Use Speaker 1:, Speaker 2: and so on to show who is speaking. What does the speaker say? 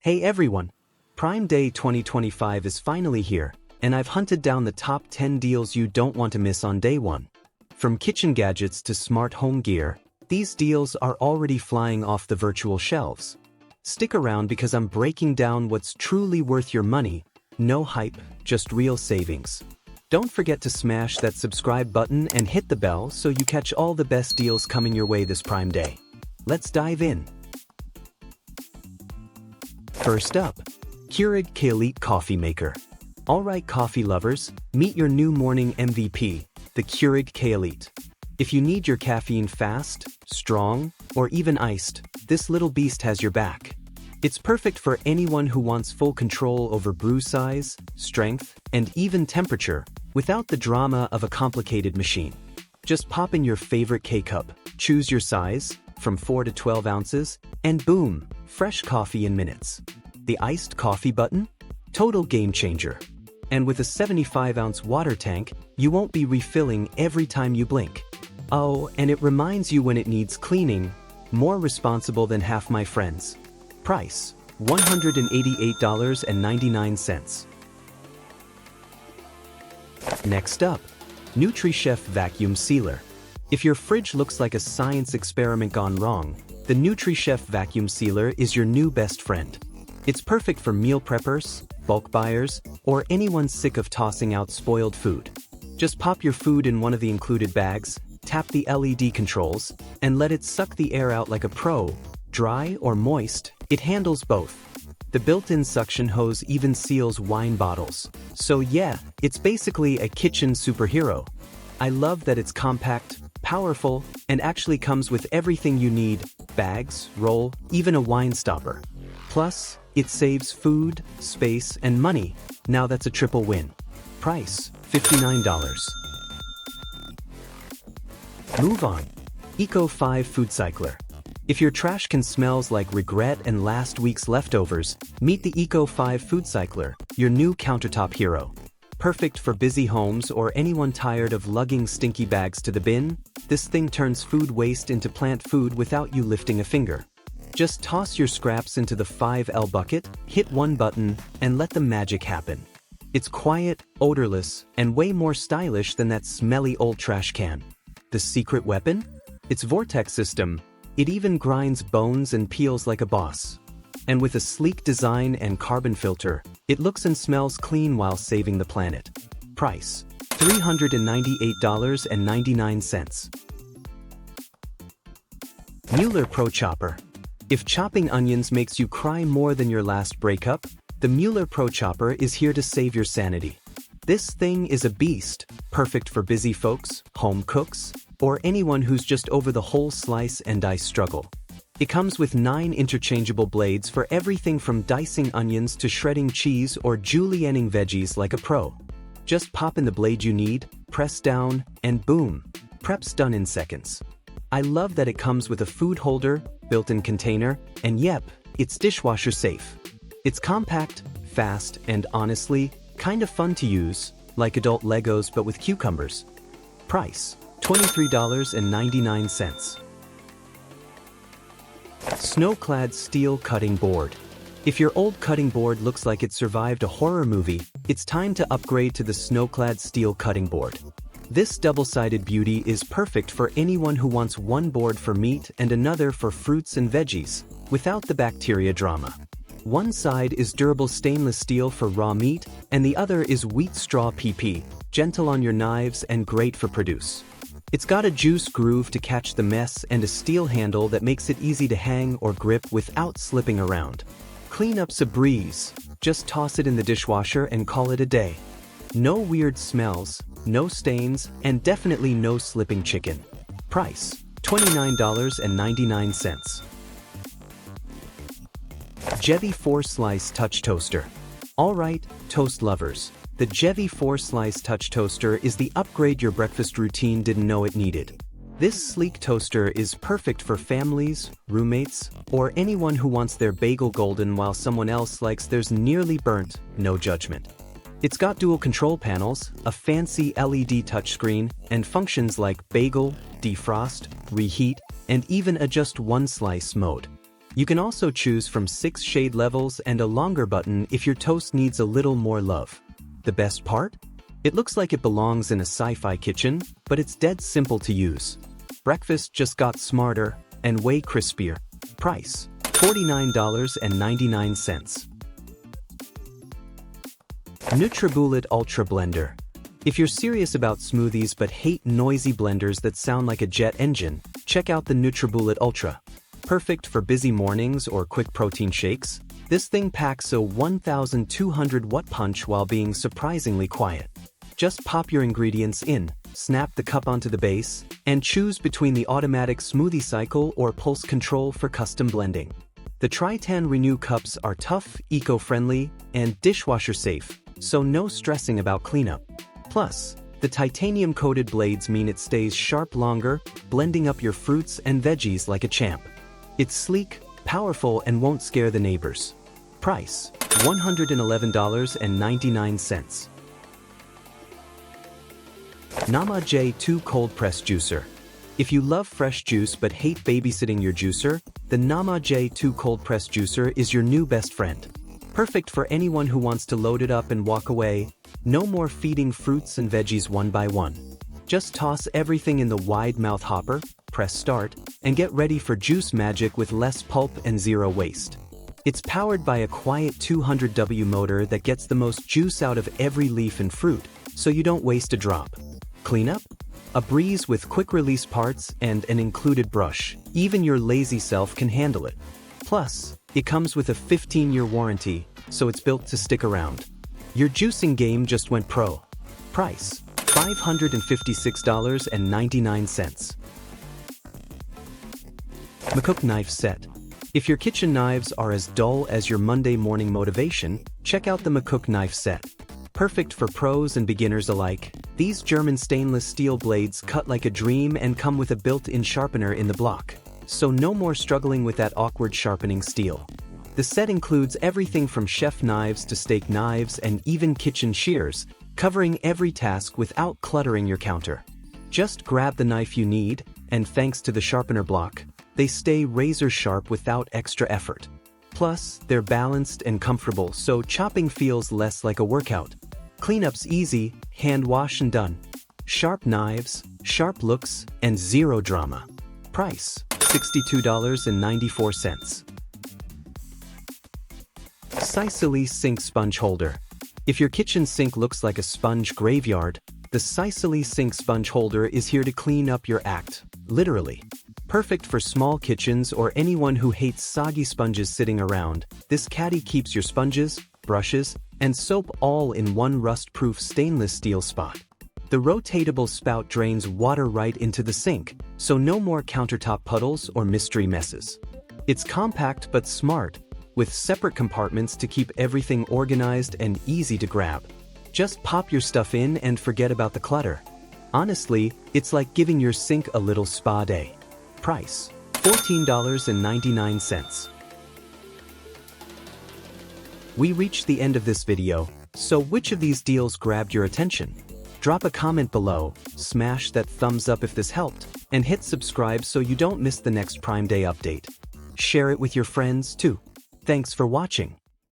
Speaker 1: Hey everyone! Prime Day 2025 is finally here, and I've hunted down the top 10 deals you don't want to miss on day one. From kitchen gadgets to smart home gear, these deals are already flying off the virtual shelves. Stick around because I'm breaking down what's truly worth your money, no hype, just real savings. Don't forget to smash that subscribe button and hit the bell so you catch all the best deals coming your way this Prime Day. Let's dive in. First up, Keurig K-Elite Coffee Maker. Alright coffee lovers, meet your new morning MVP, the Keurig K-Elite. If you need your caffeine fast, strong, or even iced, this little beast has your back. It's perfect for anyone who wants full control over brew size, strength, and even temperature, without the drama of a complicated machine. Just pop in your favorite K-Cup, choose your size, from 4 to 12 ounces, and boom, fresh coffee in minutes. The iced coffee button? Total game changer. And with a 75-ounce water tank, you won't be refilling every time you blink. Oh, and it reminds you when it needs cleaning. More responsible than half my friends. Price: $188.99. Next up, NutriChef Vacuum Sealer. If your fridge looks like a science experiment gone wrong, the NutriChef Vacuum Sealer is your new best friend. It's perfect for meal preppers, bulk buyers, or anyone sick of tossing out spoiled food. Just pop your food in one of the included bags, tap the LED controls, and let it suck the air out like a pro. Dry or moist, it handles both. The built-in suction hose even seals wine bottles. So yeah, it's basically a kitchen superhero. I love that it's compact, powerful, and actually comes with everything you need: bags, roll, even a wine stopper. Plus, it saves food, space, and money. Now that's a triple win. Price: $59. Move on. Eco5 Food Cycler. If your trash can smells like regret and last week's leftovers, meet the Eco5 Food Cycler, your new countertop hero. Perfect for busy homes or anyone tired of lugging stinky bags to the bin, this thing turns food waste into plant food without you lifting a finger. Just toss your scraps into the 5L bucket, hit one button, and let the magic happen. It's quiet, odorless, and way more stylish than that smelly old trash can. The secret weapon? Its vortex system. It even grinds bones and peels like a boss. And with a sleek design and carbon filter, it looks and smells clean while saving the planet. Price: $398.99. Mueller Pro Chopper. If chopping onions makes you cry more than your last breakup, the Mueller Pro Chopper is here to save your sanity. This thing is a beast, perfect for busy folks, home cooks, or anyone who's just over the whole slice and dice struggle. It comes with 9 interchangeable blades for everything from dicing onions to shredding cheese or julienning veggies like a pro. Just pop in the blade you need, press down, and boom, prep's done in seconds. I love that it comes with a food holder, built-in container, and yep, it's dishwasher safe. It's compact, fast, and honestly, kind of fun to use, like adult Legos but with cucumbers. Price: $23.99. Snow-clad steel cutting board. If your old cutting board looks like it survived a horror movie, it's time to upgrade to the snow-clad steel cutting board. This double-sided beauty is perfect for anyone who wants one board for meat and another for fruits and veggies, without the bacteria drama. One side is durable stainless steel for raw meat, and the other is wheat straw PP, gentle on your knives and great for produce. It's got a juice groove to catch the mess and a steel handle that makes it easy to hang or grip without slipping around. Cleanup's a breeze. Just toss it in the dishwasher and call it a day. No weird smells, no stains, and definitely no slipping chicken. Price: $29.99. Jevi 4-Slice Touch Toaster. Alright, toast lovers. The Jevi 4-Slice Touch Toaster is the upgrade your breakfast routine didn't know it needed. This sleek toaster is perfect for families, roommates, or anyone who wants their bagel golden while someone else likes theirs nearly burnt, no judgment. It's got dual control panels, a fancy LED touchscreen, and functions like bagel, defrost, reheat, and even adjust one slice mode. You can also choose from 6 shade levels and a longer button if your toast needs a little more love. The best part? It looks like it belongs in a sci-fi kitchen, but it's dead simple to use. Breakfast just got smarter and way crispier. Price: $49.99. NutriBullet Ultra Blender. If you're serious about smoothies but hate noisy blenders that sound like a jet engine, check out the NutriBullet Ultra. Perfect for busy mornings or quick protein shakes, this thing packs a 1,200 watt punch while being surprisingly quiet. Just pop your ingredients in, snap the cup onto the base, and choose between the automatic smoothie cycle or pulse control for custom blending. The Tritan Renew cups are tough, eco-friendly, and dishwasher safe, so no stressing about cleanup. Plus, the titanium-coated blades mean it stays sharp longer, blending up your fruits and veggies like a champ. It's sleek, powerful, and won't scare the neighbors. Price: $111.99. Nama J2 Cold Press Juicer. If you love fresh juice but hate babysitting your juicer, the Nama J2 Cold Press Juicer is your new best friend. Perfect for anyone who wants to load it up and walk away. No more feeding fruits and veggies one by one. Just toss everything in the wide mouth hopper, press start, and get ready for juice magic with less pulp and zero waste. It's powered by a quiet 200W motor that gets the most juice out of every leaf and fruit, so you don't waste a drop. Cleanup? A breeze with quick-release parts and an included brush. Even your lazy self can handle it. Plus, it comes with a 15-year warranty, so it's built to stick around. Your juicing game just went pro. Price: $556.99. McCook Knife Set. If your kitchen knives are as dull as your Monday morning motivation, check out the McCook Knife Set. Perfect for pros and beginners alike, these German stainless steel blades cut like a dream and come with a built-in sharpener in the block. So no more struggling with that awkward sharpening steel. The set includes everything from chef knives to steak knives and even kitchen shears, covering every task without cluttering your counter. Just grab the knife you need, and thanks to the sharpener block, they stay razor sharp without extra effort. Plus, they're balanced and comfortable, so chopping feels less like a workout. Cleanup's easy, hand wash and done. Sharp knives, sharp looks, and zero drama. Price: $62.94. Sicily Sink Sponge Holder. If your kitchen sink looks like a sponge graveyard, the Sicily Sink Sponge Holder is here to clean up your act, literally. Perfect for small kitchens or anyone who hates soggy sponges sitting around, this caddy keeps your sponges, brushes, and soap all in one rust-proof stainless steel spot. The rotatable spout drains water right into the sink, so no more countertop puddles or mystery messes. It's compact but smart, with separate compartments to keep everything organized and easy to grab. Just pop your stuff in and forget about the clutter. Honestly, it's like giving your sink a little spa day. Price: $14.99. We reached the end of this video, so which of these deals grabbed your attention? Drop a comment below, smash that thumbs up if this helped, and hit subscribe so you don't miss the next Prime Day update. Share it with your friends too. Thanks for watching.